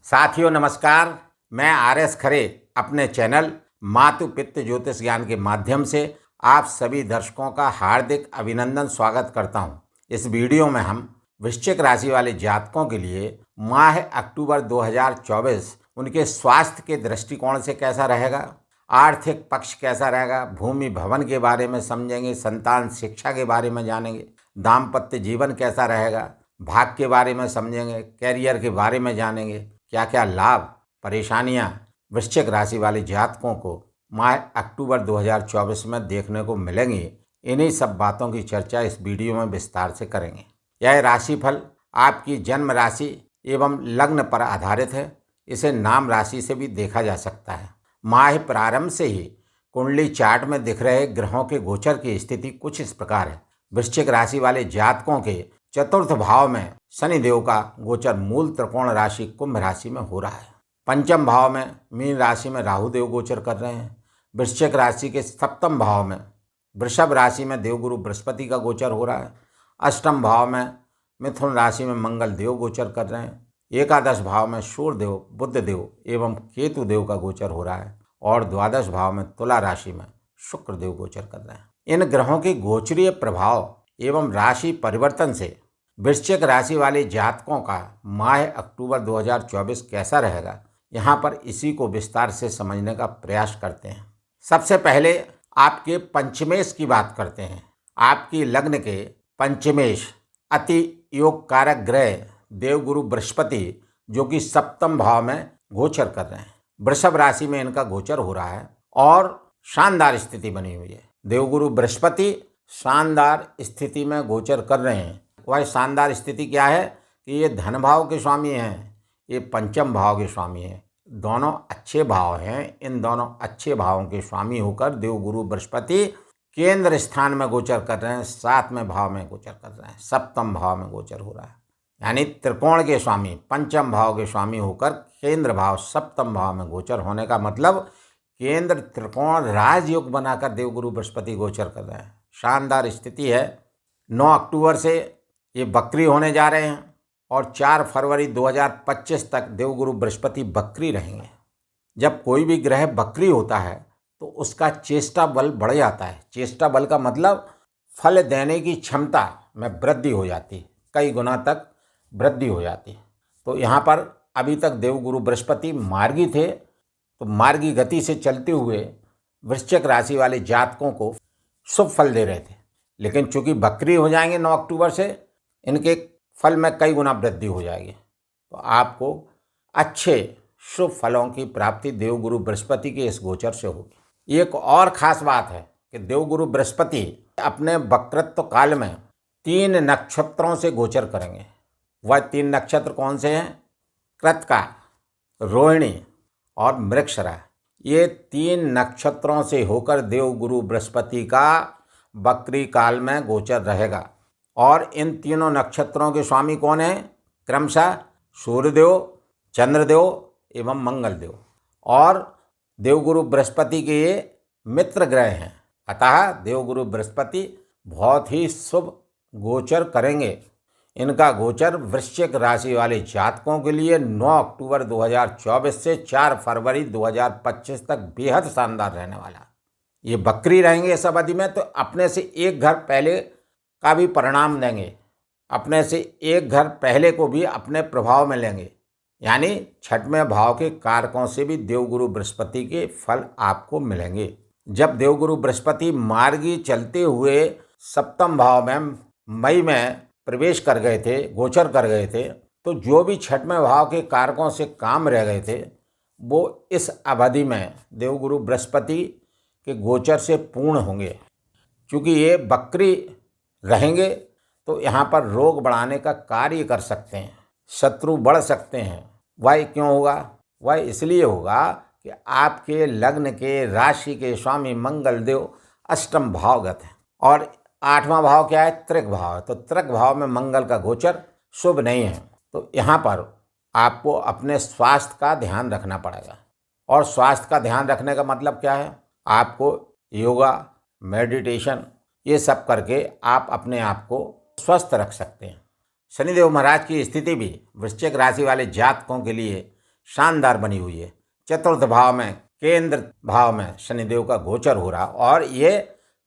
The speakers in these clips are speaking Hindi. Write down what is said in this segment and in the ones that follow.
साथियों नमस्कार। मैं आर.एस. खरे अपने चैनल मातु पितृ ज्योतिष ज्ञान के माध्यम से आप सभी दर्शकों का हार्दिक अभिनंदन स्वागत करता हूं। इस वीडियो में हम वृश्चिक राशि वाले जातकों के लिए माह अक्टूबर 2024 उनके स्वास्थ्य के दृष्टिकोण से कैसा रहेगा, आर्थिक पक्ष कैसा रहेगा, भूमि भवन के बारे में समझेंगे, संतान शिक्षा के बारे में जानेंगे, दाम्पत्य जीवन कैसा रहेगा, भाग्य के बारे में समझेंगे, कैरियर के बारे में जानेंगे, क्या क्या लाभ परेशानियां वृश्चिक राशि वाले जातकों को माह अक्टूबर 2024 में देखने को मिलेंगी। इन्हीं सब बातों की चर्चा इस वीडियो में विस्तार से करेंगे। यह राशिफल आपकी जन्म राशि एवं लग्न पर आधारित है। इसे नाम राशि से भी देखा जा सकता है। माह प्रारंभ से ही कुंडली चार्ट में दिख रहे ग्रहों के गोचर की स्थिति कुछ इस प्रकार है। वृश्चिक राशि वाले जातकों के चतुर्थ भाव में शनि देव का गोचर मूल त्रिकोण राशि कुंभ राशि में हो रहा है। पंचम भाव में मीन राशि में राहु देव गोचर कर रहे हैं। वृश्चिक राशि के सप्तम भाव में वृषभ राशि में देवगुरु बृहस्पति का गोचर हो रहा है। अष्टम भाव में मिथुन राशि में मंगल देव गोचर कर रहे हैं। एकादश भाव में सूर्य देव, बुध देव एवं केतु देव का गोचर हो रहा है और द्वादश भाव में तुला राशि में शुक्र देव गोचर कर रहे हैं। इन ग्रहों के गोचरीय प्रभाव एवं राशि परिवर्तन से वृश्चिक राशि वाले जातकों का माह अक्टूबर 2024 कैसा रहेगा, यहाँ पर इसी को विस्तार से समझने का प्रयास करते हैं। सबसे पहले आपके पंचमेश की बात करते हैं। आपकी लग्न के पंचमेश अति योग कारक ग्रह देवगुरु बृहस्पति जो कि सप्तम भाव में गोचर कर रहे हैं। वृषभ राशि में इनका गोचर हो रहा है और शानदार स्थिति बनी हुई है। देवगुरु बृहस्पति शानदार स्थिति में गोचर कर रहे हैं। वह शानदार स्थिति क्या है कि ये धन भाव के स्वामी हैं, ये पंचम भाव के स्वामी हैं। दोनों अच्छे भाव हैं। इन दोनों अच्छे भावों के स्वामी होकर देवगुरु बृहस्पति केंद्र स्थान में गोचर कर रहे हैं, सातवें भाव में गोचर कर रहे हैं, सप्तम भाव में गोचर हो रहा है। यानी त्रिकोण के स्वामी, पंचम भाव के स्वामी होकर केंद्र भाव सप्तम भाव में गोचर होने का मतलब केंद्र त्रिकोण राजयोग बनाकर देवगुरु बृहस्पति गोचर कर रहे हैं। शानदार स्थिति है। 9 अक्टूबर से ये बकरी होने जा रहे हैं और 4 फरवरी 2025 तक देवगुरु बृहस्पति बकरी रहेंगे। जब कोई भी ग्रह बकरी होता है तो उसका चेष्टा बल बढ़ जाता है। चेष्टा बल का मतलब फल देने की क्षमता में वृद्धि हो जाती है, कई गुना तक वृद्धि हो जाती है। तो यहाँ पर अभी तक देवगुरु बृहस्पति मार्गी थे, तो मार्गी गति से चलते हुए वृश्चिक राशि वाले जातकों को शुभ फल दे रहे थे, लेकिन चूंकि बकरी हो जाएंगे 9 अक्टूबर से, इनके फल में कई गुना वृद्धि हो जाएगी। तो आपको अच्छे शुभ फलों की प्राप्ति देवगुरु बृहस्पति के इस गोचर से होगी। एक और खास बात है कि देवगुरु बृहस्पति अपने वक्रत्व काल में 3 नक्षत्रों से गोचर करेंगे। वह 3 नक्षत्र कौन से हैं? कृत्तिका, रोहिणी और मृगशिरा। ये 3 नक्षत्रों से होकर देवगुरु बृहस्पति का बकरी काल में गोचर रहेगा। और इन तीनों नक्षत्रों के स्वामी कौन हैं? क्रमशः सूर्यदेव, चंद्रदेव एवं मंगलदेव। और देवगुरु बृहस्पति के ये मित्र ग्रह हैं। अतः देवगुरु बृहस्पति बहुत ही शुभ गोचर करेंगे। इनका गोचर वृश्चिक राशि वाले जातकों के लिए 9 अक्टूबर 2024 से 4 फरवरी 2025 तक बेहद शानदार रहने वाला। ये बकरी रहेंगे इस अवधि में, तो अपने से एक घर पहले का भी परिणाम देंगे, अपने से एक घर पहले को भी अपने प्रभाव में लेंगे। यानी छठवें भाव के कारकों से भी देवगुरु बृहस्पति के फल आपको मिलेंगे। जब देवगुरु बृहस्पति मार्गी चलते हुए सप्तम भाव में मई में प्रवेश कर गए थे, गोचर कर गए थे, तो जो भी छठवें भाव के कारकों से काम रह गए थे वो इस अवधि में देवगुरु बृहस्पति के गोचर से पूर्ण होंगे। क्योंकि ये बकरी रहेंगे तो यहाँ पर रोग बढ़ाने का कार्य कर सकते हैं, शत्रु बढ़ सकते हैं। वह क्यों होगा? वह इसलिए होगा कि आपके लग्न के राशि के स्वामी मंगल देव अष्टम भावगत हैं और 8वां भाव क्या है? त्रिक भाव है। तो त्रिक भाव में मंगल का गोचर शुभ नहीं है। तो यहाँ पर आपको अपने स्वास्थ्य का ध्यान रखना पड़ेगा। और स्वास्थ्य का ध्यान रखने का मतलब क्या है? आपको योगा, मेडिटेशन ये सब करके आप अपने आप को स्वस्थ रख सकते हैं। शनिदेव महाराज की स्थिति भी वृश्चिक राशि वाले जातकों के लिए शानदार बनी हुई है। चतुर्थ भाव में केंद्र भाव में शनिदेव का गोचर हो रहा, और ये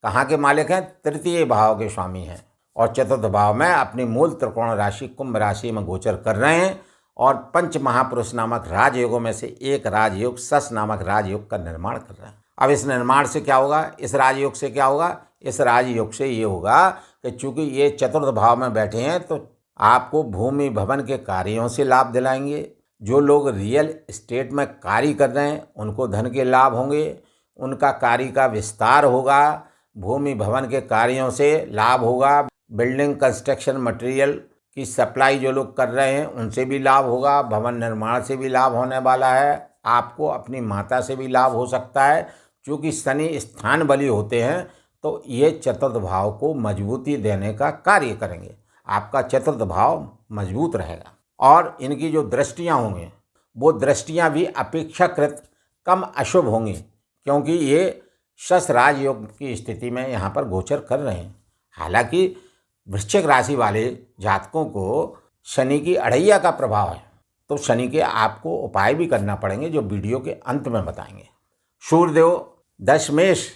कहाँ के मालिक हैं? तृतीय भाव के स्वामी हैं, और चतुर्थ भाव में अपनी मूल त्रिकोण राशि कुंभ राशि में गोचर कर रहे हैं, और पंच महापुरुष नामक राजयोगों में से एक राजयोग सस नामक राजयोग का निर्माण कर रहे हैं। अब इस निर्माण से क्या होगा? इस राजयोग से क्या होगा? इस राजयोग से ये होगा कि चूंकि ये चतुर्थ भाव में बैठे हैं तो आपको भूमि भवन के कार्यों से लाभ दिलाएंगे। जो लोग रियल एस्टेट में कार्य कर रहे हैं उनको धन के लाभ होंगे, उनका कार्य का विस्तार होगा, भूमि भवन के कार्यों से लाभ होगा, बिल्डिंग कंस्ट्रक्शन मटेरियल की सप्लाई जो लोग कर रहे हैं उनसे भी लाभ होगा, भवन निर्माण से भी लाभ होने वाला है, आपको अपनी माता से भी लाभ हो सकता है। चूँकि शनि स्थान बली होते हैं तो ये चतुर्थ भाव को मजबूती देने का कार्य करेंगे, आपका चतुर्थ भाव मजबूत रहेगा। और इनकी जो दृष्टियाँ होंगी वो दृष्टियाँ भी अपेक्षाकृत कम अशुभ होंगी, क्योंकि ये शश राजयोग की स्थिति में यहाँ पर गोचर कर रहे हैं। हालांकि वृश्चिक राशि वाले जातकों को शनि की अढ़ैया का प्रभाव है, तो शनि के आपको उपाय भी करना पड़ेंगे जो वीडियो के अंत में बताएंगे। सूर्यदेव दशमेश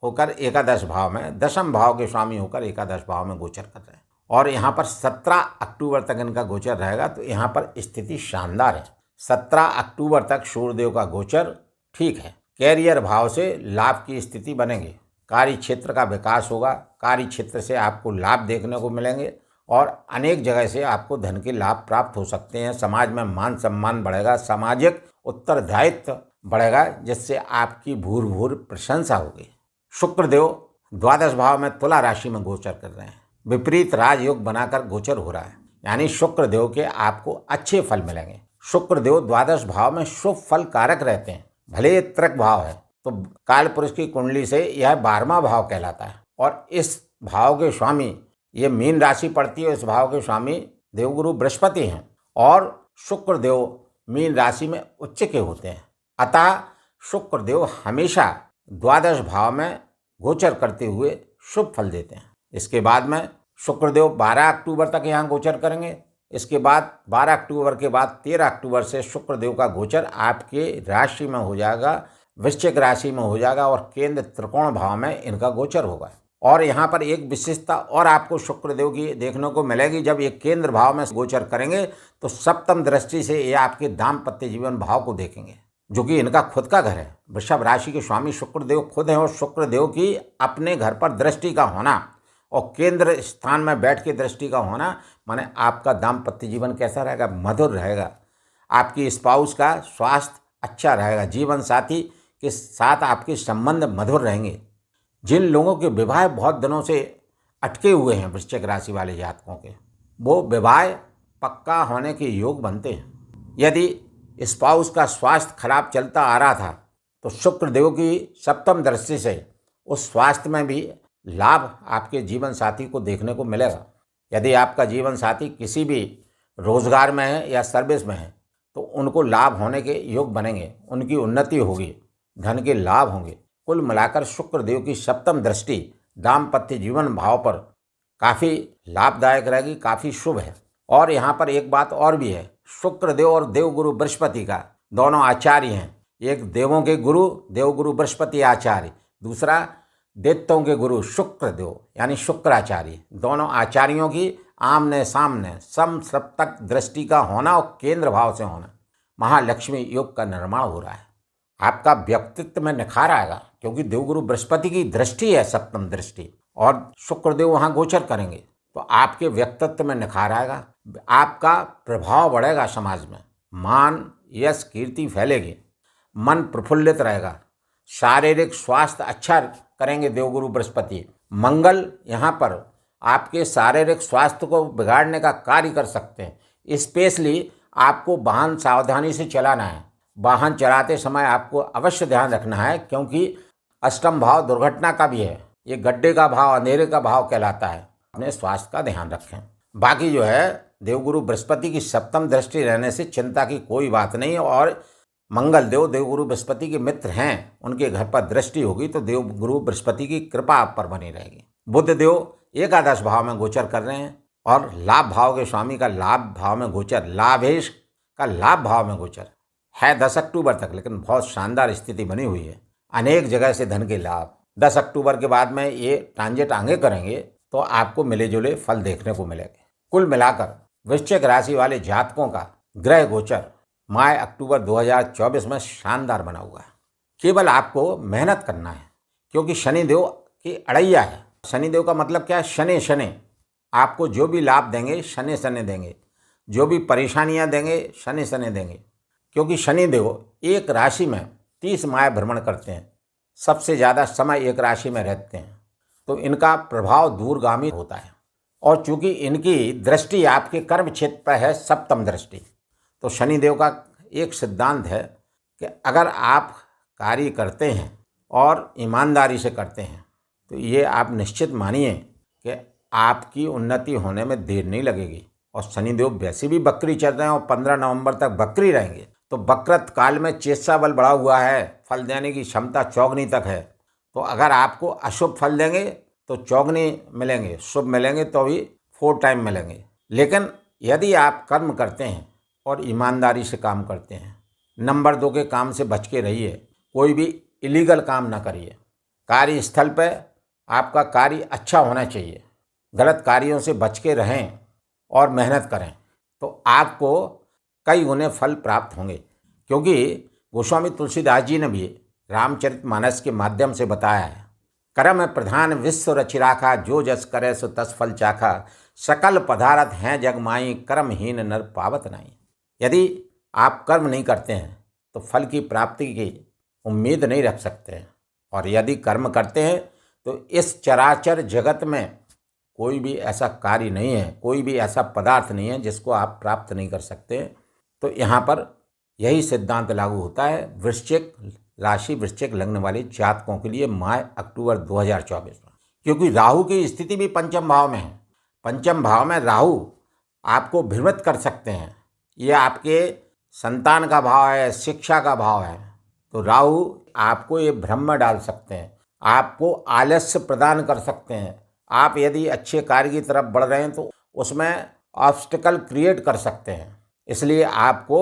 होकर एकादश भाव में, दशम भाव के स्वामी होकर एकादश भाव में गोचर कर रहे हैं, और यहाँ पर 17 अक्टूबर तक इनका गोचर रहेगा। तो यहाँ पर स्थिति शानदार है। 17 अक्टूबर तक सूर्यदेव का गोचर ठीक है। कैरियर भाव से लाभ की स्थिति बनेगी, कार्य क्षेत्र का विकास होगा, कार्य क्षेत्र से आपको लाभ देखने को मिलेंगे, और अनेक जगह से आपको धन के लाभ प्राप्त हो सकते हैं। समाज में मान सम्मान बढ़ेगा, सामाजिक उत्तरदायित्व बढ़ेगा, जिससे आपकी भूर भूर प्रशंसा होगी। शुक्रदेव द्वादश भाव में तुला राशि में गोचर कर रहे हैं, विपरीत राजयोग बनाकर गोचर हो रहा है, यानी शुक्रदेव के आपको अच्छे फल मिलेंगे। शुक्रदेव द्वादश भाव में शुभ फल कारक रहते हैं, भले ये त्रिक भाव है तो काल पुरुष की कुंडली से यह 12वां भाव कहलाता है, और इस भाव के स्वामी, ये मीन राशि पड़ती है, इस भाव के स्वामी देवगुरु बृहस्पति हैं, और शुक्रदेव मीन राशि में उच्च के होते हैं। अतः शुक्रदेव हमेशा द्वादश भाव में गोचर करते हुए शुभ फल देते हैं। इसके बाद में शुक्रदेव 12 अक्टूबर तक यहाँ गोचर करेंगे। इसके बाद 12 अक्टूबर के बाद 13 अक्टूबर से शुक्रदेव का गोचर आपके राशि में हो जाएगा, वृश्चिक राशि में हो जाएगा, और केंद्र त्रिकोण भाव में इनका गोचर होगा। और यहाँ पर एक विशेषता और आपको शुक्रदेव की देखने को मिलेगी, जब ये केंद्र भाव में गोचर करेंगे तो सप्तम दृष्टि से ये आपके दाम्पत्य जीवन भाव को देखेंगे, जो कि इनका खुद का घर है। वृषभ राशि के स्वामी शुक्रदेव खुद हैं, और शुक्रदेव की अपने घर पर दृष्टि का होना और केंद्र स्थान में बैठ के दृष्टि का होना माने आपका दाम्पत्य जीवन कैसा रहेगा? मधुर रहेगा। आपकी स्पाउस का स्वास्थ्य अच्छा रहेगा, जीवन साथी के साथ आपके संबंध मधुर रहेंगे। जिन लोगों के विवाह बहुत दिनों से अटके हुए हैं वृश्चिक राशि वाले जातकों के, वो विवाह पक्का होने के योग बनते हैं। यदि स्पाउस का स्वास्थ्य खराब चलता आ रहा था तो शुक्रदेव की सप्तम दृष्टि से उस स्वास्थ्य में भी लाभ आपके जीवन साथी को देखने को मिलेगा। यदि आपका जीवन साथी किसी भी रोजगार में है या सर्विस में है तो उनको लाभ होने के योग बनेंगे, उनकी उन्नति होगी, धन के लाभ होंगे। कुल मिलाकर शुक्रदेव की सप्तम दृष्टि दाम्पत्य जीवन भाव पर काफ़ी लाभदायक रहेगी, काफ़ी शुभ है। और यहाँ पर एक बात और भी है, शुक्रदेव और देवगुरु बृहस्पति का दोनों आचार्य हैं। एक देवों के गुरु देवगुरु बृहस्पति आचार्य, दूसरा दैत्यों के गुरु शुक्रदेव यानी शुक्राचार्य। दोनों आचार्यों की आमने सामने समसप्तक दृष्टि का होना और केंद्र भाव से होना, महालक्ष्मी योग का निर्माण हो रहा है। आपका व्यक्तित्व में निखार आएगा, क्योंकि देवगुरु बृहस्पति की दृष्टि है सप्तम दृष्टि, और शुक्रदेव वहाँ गोचर करेंगे तो आपके व्यक्तित्व में निखार आएगा, आपका प्रभाव बढ़ेगा, समाज में मान यश कीर्ति फैलेगी, मन प्रफुल्लित रहेगा, शारीरिक स्वास्थ्य अच्छा करेंगे देवगुरु बृहस्पति। मंगल यहाँ पर आपके शारीरिक स्वास्थ्य को बिगाड़ने का कार्य कर सकते हैं। स्पेशली आपको वाहन सावधानी से चलाना है, वाहन चलाते समय आपको अवश्य ध्यान रखना है, क्योंकि अष्टम भाव दुर्घटना का भी है, ये गड्ढे का भाव, अंधेरे का भाव कहलाता है। अपने स्वास्थ्य का ध्यान रखें। बाकी जो है देवगुरु बृहस्पति की सप्तम दृष्टि रहने से चिंता की कोई बात नहीं, और मंगल देव देवगुरु बृहस्पति के मित्र हैं, उनके घर पर दृष्टि होगी तो देवगुरु बृहस्पति की कृपा आप पर बनी रहेगी। बुध देव एकादश भाव में गोचर कर रहे हैं, और लाभ भाव के स्वामी का लाभ भाव में गोचर, लाभेश का लाभ भाव में गोचर है 10 अक्टूबर तक, लेकिन बहुत शानदार स्थिति बनी हुई है। अनेक जगह से धन के लाभ 10 अक्टूबर के बाद में ये ट्रांजिट आगे करेंगे तो आपको मिले जुले फल देखने को मिलेंगे। कुल मिलाकर वृश्चिक राशि वाले जातकों का ग्रह गोचर माह अक्टूबर 2024 में शानदार बना हुआ है। केवल आपको मेहनत करना है, क्योंकि शनिदेव की अड़ैया है। शनिदेव का मतलब क्या है? शनि शनि आपको जो भी लाभ देंगे शनि शनि देंगे, जो भी परेशानियां देंगे शनि शनि देंगे, क्योंकि शनिदेव एक राशि में 30 माह भ्रमण करते हैं, सबसे ज़्यादा समय एक राशि में रहते हैं, तो इनका प्रभाव दूरगामी होता है। और चूंकि इनकी दृष्टि आपके कर्म क्षेत्र पर है, सप्तम दृष्टि, तो शनिदेव का एक सिद्धांत है कि अगर आप कार्य करते हैं और ईमानदारी से करते हैं तो ये आप निश्चित मानिए कि आपकी उन्नति होने में देर नहीं लगेगी। और शनिदेव वैसे भी बकरी चल रहे हैं और 15 नवंबर तक बकरी रहेंगे, तो बक्रत काल में चेष्टा बल बढ़ा हुआ है, फल देने की क्षमता चौगनी तक है। तो अगर आपको अशुभ फल देंगे तो चौगनी मिलेंगे, शुभ मिलेंगे तो भी 4 टाइम मिलेंगे। लेकिन यदि आप कर्म करते हैं और ईमानदारी से काम करते हैं, नंबर 2 के काम से बच के रहिए, कोई भी इलीगल काम ना करिए। कार्यस्थल पर आपका कार्य अच्छा होना चाहिए, गलत कार्यों से बच के रहें और मेहनत करें तो आपको कई गुने फल प्राप्त होंगे। क्योंकि गोस्वामी तुलसीदास जी ने भी रामचरितमानस के माध्यम से बताया है, कर्म प्रधान विश्व रचि राखा, जो जस करे सो तस फल चाखा, सकल पदारथ हैं जग माई, कर्महीन नर पावत नहीं। यदि आप कर्म नहीं करते हैं तो फल की प्राप्ति की उम्मीद नहीं रख सकते हैं, और यदि कर्म करते हैं तो इस चराचर जगत में कोई भी ऐसा कार्य नहीं है, कोई भी ऐसा पदार्थ नहीं है जिसको आप प्राप्त नहीं कर सकते। तो यहाँ पर यही सिद्धांत लागू होता है वृश्चिक राशि, वृश्चिक लग्न वाले जातकों के लिए माह अक्टूबर 2024 में। क्योंकि राहु की स्थिति भी पंचम भाव में है। पंचम भाव में राहु आपको भ्रमित कर सकते हैं, ये आपके संतान का भाव है, शिक्षा का भाव है। तो राहु आपको ये भ्रम में डाल सकते हैं, आपको आलस्य प्रदान कर सकते हैं। आप यदि अच्छे कार्य की तरफ बढ़ रहे हैं तो उसमें ऑब्स्टिकल क्रिएट कर सकते हैं। इसलिए आपको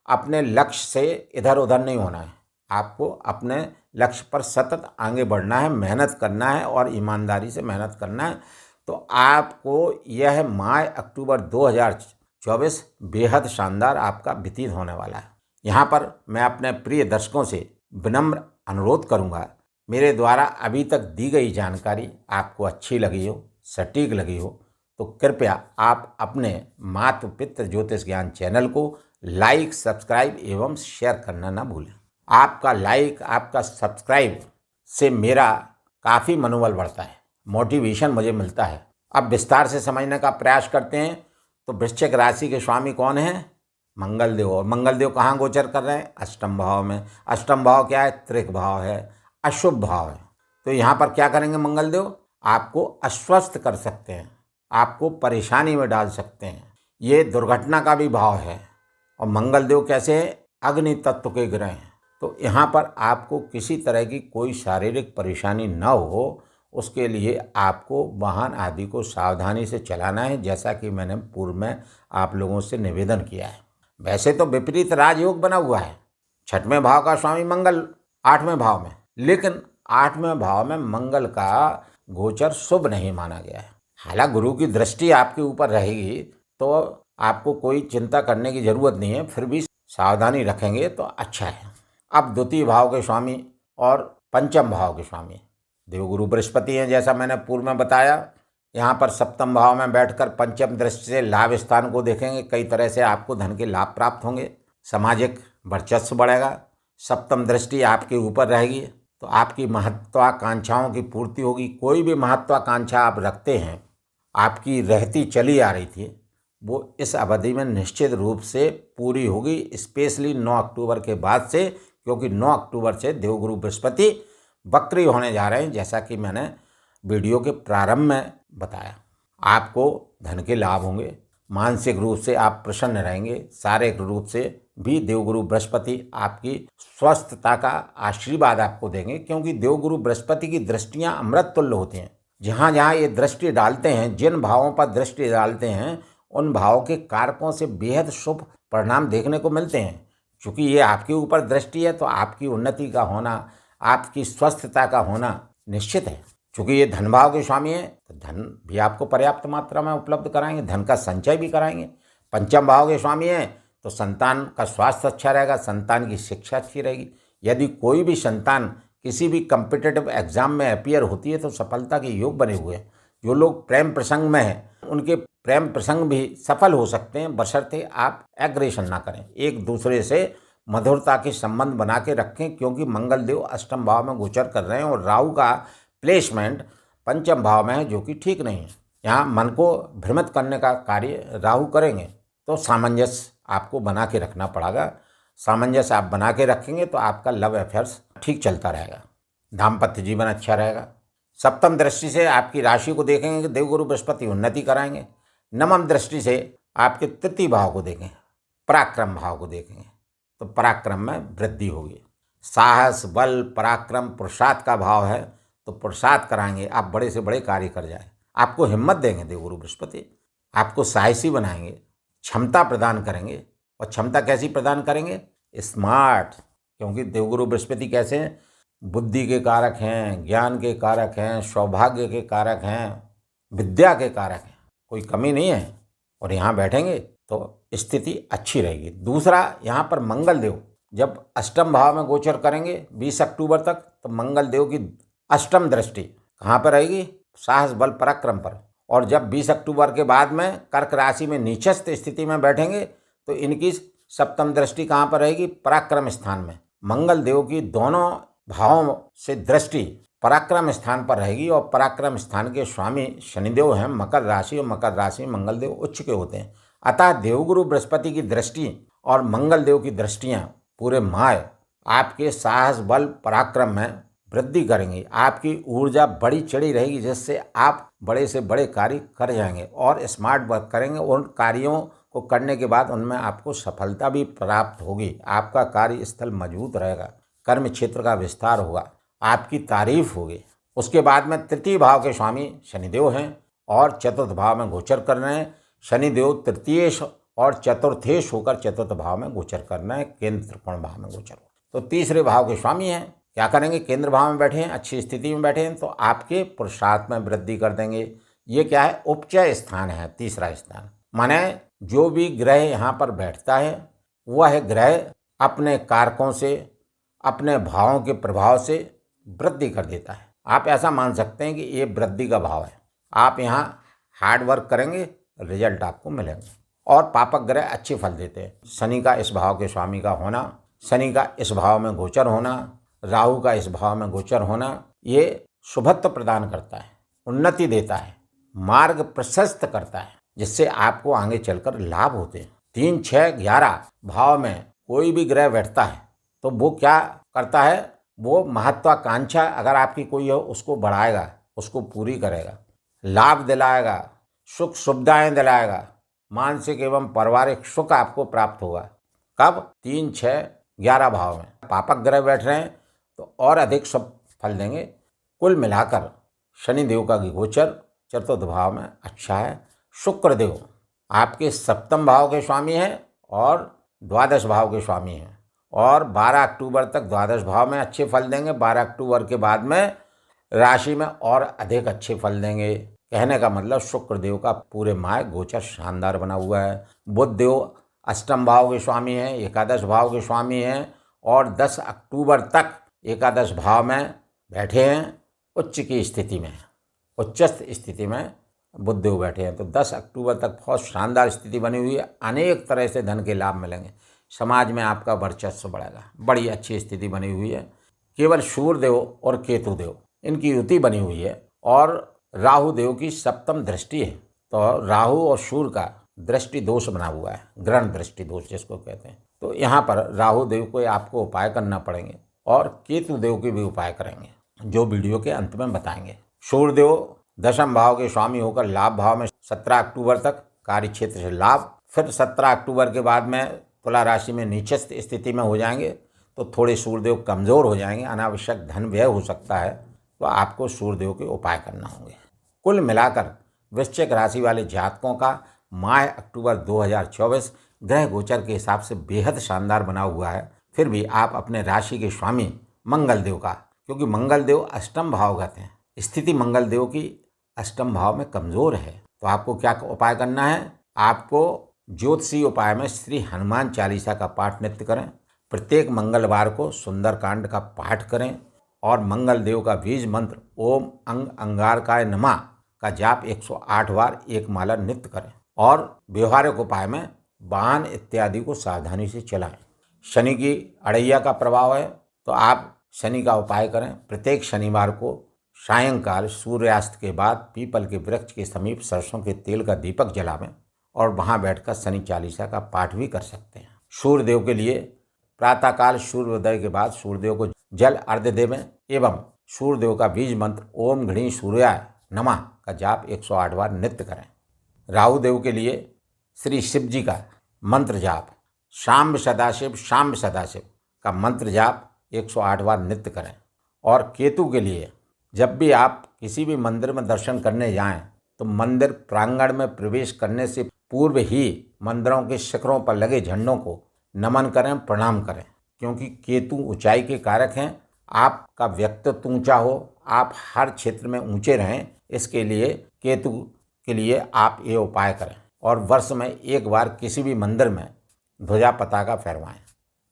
अपने लक्ष्य से इधर उधर नहीं होना है, आपको अपने लक्ष्य पर सतत आगे बढ़ना है, मेहनत करना है और ईमानदारी से मेहनत करना है। तो आपको यह माह अक्टूबर 2024 बेहद शानदार आपका व्यतीत होने वाला है। यहाँ पर मैं अपने प्रिय दर्शकों से विनम्र अनुरोध करूँगा, मेरे द्वारा अभी तक दी गई जानकारी आपको अच्छी लगी हो, सटीक लगी हो, तो कृपया आप अपने मातु पितृ ज्योतिष ज्ञान चैनल को लाइक, सब्सक्राइब एवं शेयर करना ना भूलें। आपका लाइक, आपका सब्सक्राइब से मेरा काफ़ी मनोबल बढ़ता है, मोटिवेशन मुझे मिलता है। अब विस्तार से समझने का प्रयास करते हैं। तो वृश्चिक राशि के स्वामी कौन है? मंगलदेव। और मंगलदेव कहाँ गोचर कर रहे हैं? अष्टम भाव में। अष्टम भाव क्या है? त्रिक भाव है, अशुभ भाव है। तो यहाँ पर क्या करेंगे मंगलदेव? आपको अस्वस्थ कर सकते हैं, आपको परेशानी में डाल सकते हैं। ये दुर्घटना का भी भाव है। और मंगलदेव कैसे है? अग्नि तत्व के ग्रह हैं। तो यहाँ पर आपको किसी तरह की कोई शारीरिक परेशानी न हो, उसके लिए आपको वाहन आदि को सावधानी से चलाना है, जैसा कि मैंने पूर्व में आप लोगों से निवेदन किया है। वैसे तो विपरीत राजयोग बना हुआ है, 6वें भाव का स्वामी मंगल 8वें भाव में, लेकिन 8वें भाव में मंगल का गोचर शुभ नहीं माना गया है। हालांकि गुरु की दृष्टि आपके ऊपर रहेगी तो आपको कोई चिंता करने की जरूरत नहीं है, फिर भी सावधानी रखेंगे तो अच्छा है। अब द्वितीय भाव के स्वामी और पंचम भाव के स्वामी देवगुरु बृहस्पति हैं, जैसा मैंने पूर्व में बताया। यहाँ पर सप्तम भाव में बैठकर पंचम दृष्टि से लाभ स्थान को देखेंगे, कई तरह से आपको धन के लाभ प्राप्त होंगे, सामाजिक वर्चस्व बढ़ेगा। सप्तम दृष्टि आपके ऊपर रहेगी तो आपकी महत्वाकांक्षाओं की पूर्ति होगी। कोई भी महत्वाकांक्षा आप रखते हैं, आपकी रहती चली आ रही थी, वो इस अवधि में निश्चित रूप से पूरी होगी, स्पेशली 9 अक्टूबर के बाद से, क्योंकि 9 अक्टूबर से देवगुरु बृहस्पति वक्री होने जा रहे हैं, जैसा कि मैंने वीडियो के प्रारंभ में बताया। आपको धन के लाभ होंगे, मानसिक रूप से आप प्रसन्न रहेंगे, शारीरिक रूप से भी देवगुरु बृहस्पति आपकी स्वस्थता का आशीर्वाद आपको देंगे, क्योंकि देवगुरु बृहस्पति की दृष्टियां अमृत तुल्य होती हैं। जहाँ जहाँ ये दृष्टि डालते हैं, जिन भावों पर दृष्टि डालते हैं, उन भावों के कारकों से बेहद शुभ परिणाम देखने को मिलते हैं। चूँकि ये आपके ऊपर दृष्टि है तो आपकी उन्नति का होना, आपकी स्वस्थता का होना निश्चित है। चूँकि ये धन भाव के स्वामी हैं तो धन भी आपको पर्याप्त मात्रा में उपलब्ध कराएंगे, धन का संचय भी कराएंगे। पंचम भाव के स्वामी हैं तो संतान का स्वास्थ्य अच्छा रहेगा, संतान की शिक्षा अच्छी रहेगी। यदि कोई भी संतान किसी भी कम्पिटिटिव एग्जाम में अपीयर होती है तो सफलता के योग बने हुए हैं। जो लोग प्रेम प्रसंग में हैं उनके प्रेम प्रसंग भी सफल हो सकते हैं, बशर्ते आप एग्रेशन ना करें, एक दूसरे से मधुरता के संबंध बना के रखें, क्योंकि मंगल देव अष्टम भाव में गोचर कर रहे हैं और राहु का प्लेसमेंट पंचम भाव में है, जो कि ठीक नहीं है। यहाँ मन को भ्रमित करने का कार्य राहु करेंगे, तो सामंजस्य आपको बना के रखना पड़ेगा। सामंजस्य आप बना के रखेंगे तो आपका लव अफेयर्स ठीक चलता रहेगा, दाम्पत्य जीवन अच्छा रहेगा। सप्तम दृष्टि से आपकी राशि को देखेंगे कि देवगुरु बृहस्पति उन्नति कराएंगे। नवम दृष्टि से आपके तृतीय भाव को देखें, पराक्रम भाव को देखेंगे तो पराक्रम में वृद्धि होगी। साहस, बल, पराक्रम पुरुषार्थ का भाव है तो पुरुषार्थ कराएंगे, आप बड़े से बड़े कार्य कर जाए। आपको हिम्मत देंगे देवगुरु बृहस्पति, आपको साहसी बनाएंगे, क्षमता प्रदान करेंगे। और क्षमता कैसी प्रदान करेंगे? स्मार्ट, क्योंकि देवगुरु बृहस्पति कैसे हैं? बुद्धि के कारक हैं, ज्ञान के कारक हैं, सौभाग्य के कारक हैं, विद्या के कारक हैं, कोई कमी नहीं है। और यहाँ बैठेंगे तो स्थिति अच्छी रहेगी। दूसरा, यहाँ पर मंगल देव जब अष्टम भाव में गोचर करेंगे 20 अक्टूबर तक, तो मंगल देव की अष्टम दृष्टि कहाँ पर रहेगी? साहस, बल, पराक्रम पर। और जब 20 अक्टूबर के बाद में कर्क राशि में नीचस्थ स्थिति में बैठेंगे तो इनकी सप्तम दृष्टि कहाँ पर रहेगी? पराक्रम स्थान में। मंगल देव की दोनों भावों से दृष्टि पराक्रम स्थान पर रहेगी और पराक्रम स्थान के स्वामी शनिदेव हैं मकर राशि, और मकर राशि में मंगल देव उच्च के होते हैं। अतः देवगुरु बृहस्पति की दृष्टि और मंगल देव की दृष्टियाँ पूरे माह आपके साहस, बल, पराक्रम में वृद्धि करेंगी। आपकी ऊर्जा बड़ी चढ़ी रहेगी, जिससे आप बड़े से बड़े कार्य कर जाएंगे और स्मार्ट वर्क करेंगे। उन कार्यों को करने के बाद उनमें आपको सफलता भी प्राप्त होगी। आपका कार्यस्थल मजबूत रहेगा, कर्म क्षेत्र का विस्तार होगा, आपकी तारीफ होगी। उसके बाद में तृतीय भाव के स्वामी शनिदेव हैं और चतुर्थ भाव में गोचर कर रहे हैं। शनिदेव तृतीयेश और चतुर्थेश होकर चतुर्थ भाव में गोचर करना है, केंद्र त्रिकोण भाव में गोचर हो। तो तीसरे भाव के स्वामी हैं, क्या करेंगे? केंद्र भाव में बैठे हैं, अच्छी स्थिति में बैठे हैं तो आपके पुरुषार्थ में वृद्धि कर देंगे। ये क्या है? उपचय स्थान है, तीसरा स्थान। माने जो भी ग्रह यहाँ पर बैठता है वह ग्रह अपने कारकों से, अपने भावों के प्रभाव से वृद्धि कर देता है। आप ऐसा मान सकते हैं कि ये वृद्धि का भाव है। आप यहाँ हार्ड वर्क करेंगे, रिजल्ट आपको मिलेंगे। और पापक ग्रह अच्छे फल देते हैं। शनि का इस भाव के स्वामी का होना, शनि का इस भाव में गोचर होना, राहु का इस भाव में गोचर होना, ये शुभत्व प्रदान करता है, उन्नति देता है, मार्ग प्रशस्त करता है, जिससे आपको आगे चलकर लाभ होते हैं। 3, 6, 11 भाव में कोई भी ग्रह बैठता है तो वो क्या करता है? वो महत्वाकांक्षा अगर आपकी कोई हो उसको बढ़ाएगा, उसको पूरी करेगा, लाभ दिलाएगा, सुख सुविधाएं दिलाएगा, मानसिक एवं पारिवारिक सुख आपको प्राप्त होगा। कब? 3, 6, 11 भाव में पापक ग्रह बैठ रहे हैं तो और अधिक शुभ फल देंगे। कुल मिलाकर शनिदेव का गोचर चतुर्थ भाव में अच्छा है। शुक्रदेव आपके सप्तम भाव के स्वामी हैं और द्वादश भाव के स्वामी हैं और 12 अक्टूबर तक द्वादश भाव में अच्छे फल देंगे। 12 अक्टूबर के बाद में राशि में और अधिक अच्छे फल देंगे। कहने का मतलब शुक्रदेव का पूरे माह गोचर शानदार बना हुआ है। बुध देव अष्टम भाव के स्वामी हैं, एकादश भाव के स्वामी हैं और 10 अक्टूबर तक एकादश भाव में बैठे हैं, उच्च की स्थिति में, उच्चस्थ स्थिति में बुध देव बैठे हैं। तो 10 अक्टूबर तक बहुत शानदार स्थिति बनी हुई है। अनेक तरह से धन के लाभ मिलेंगे, समाज में आपका वर्चस्व बढ़ेगा, बड़ी अच्छी स्थिति बनी हुई है। केवल सूर्यदेव और केतुदेव इनकी युति बनी हुई है और राहु देव की सप्तम दृष्टि है। तो राहु और सूर्य का दृष्टि दोष बना हुआ है, ग्रहण दृष्टि दोष जिसको कहते हैं। तो यहाँ पर राहु देव को आपको उपाय करना पड़ेंगे और केतु देव के भी उपाय करेंगे, जो वीडियो के अंत में बताएंगे। सूर्यदेव दशम भाव के स्वामी होकर लाभ भाव में 17 अक्टूबर तक कार्य क्षेत्र से लाभ, फिर 17 अक्टूबर के बाद में तुला राशि में नीचस्थ स्थिति में हो जाएंगे तो थोड़े सूर्यदेव कमज़ोर हो जाएंगे, अनावश्यक धन व्यय हो सकता है, तो आपको सूर्यदेव के उपाय करना होंगे। कुल मिलाकर वृश्चिक राशि वाले जातकों का माह अक्टूबर 2024 ग्रह गोचर के हिसाब से बेहद शानदार बना हुआ है, फिर भी आप अपने राशि के स्वामी मंगल देव का, क्योंकि मंगल देव अष्टम भावगत हैं, स्थिति मंगल देव की अष्टम भाव में कमजोर है, तो आपको क्या उपाय करना है? आपको ज्योतिषीय उपाय में श्री हनुमान चालीसा का पाठ नित्य करें, प्रत्येक मंगलवार को सुंदरकांड का पाठ करें और मंगल देव का बीज मंत्र ओम अंग अंगारकाय नमः का जाप 108 बार एक माला नित्य करें और व्यवहारिक उपाय में वाहन इत्यादि को सावधानी से चलाएं। शनि की अड़ैया का प्रभाव है, तो आप शनि का उपाय करें। प्रत्येक शनिवार को सायंकाल सूर्यास्त के बाद पीपल के वृक्ष के समीप सरसों के तेल का दीपक जलावें और वहां बैठकर शनि चालीसा का पाठ भी कर सकते हैं। सूर्यदेव के लिए प्रातःकाल सूर्योदय के बाद सूर्यदेव को जल अर्घ्य देवें एवं सूर्यदेव का बीज मंत्र ओम घृणी सूर्याय नमः का जाप 108 बार नित्य करें। राहु देव के लिए श्री शिव जी का मंत्र जाप शाम्ब सदाशिव का मंत्र जाप 108 बार नित्य करें। और केतु के लिए जब भी आप किसी भी मंदिर में दर्शन करने जाएं तो मंदिर प्रांगण में प्रवेश करने से पूर्व ही मंदिरों के शिखरों पर लगे झंडों को नमन करें, प्रणाम करें, क्योंकि केतु ऊंचाई के कारक हैं। आपका व्यक्तित्व ऊंचा हो, आप हर क्षेत्र में ऊंचे रहें, इसके लिए केतु के लिए आप ये उपाय करें और वर्ष में एक बार किसी भी मंदिर में ध्वजा पताका फहरवाएं,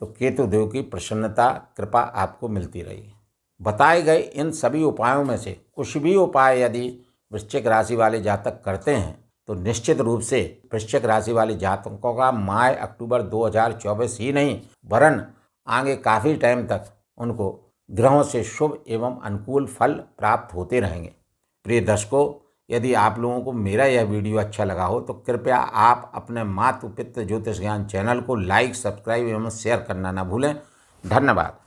तो केतु देव की प्रसन्नता कृपा आपको मिलती रहेगी। बताए गए इन सभी उपायों में से कुछ भी उपाय यदि वृश्चिक राशि वाले जातक करते हैं तो निश्चित रूप से वृश्चिक राशि वाले जातकों का माह अक्टूबर 2024 ही नहीं वरन आगे काफ़ी टाइम तक उनको ग्रहों से शुभ एवं अनुकूल फल प्राप्त होते रहेंगे। प्रिय दर्शकों, यदि आप लोगों को मेरा यह वीडियो अच्छा लगा हो तो कृपया आप अपने मातु पितृ ज्योतिष ज्ञान चैनल को लाइक, सब्सक्राइब एवं शेयर करना ना भूलें। धन्यवाद।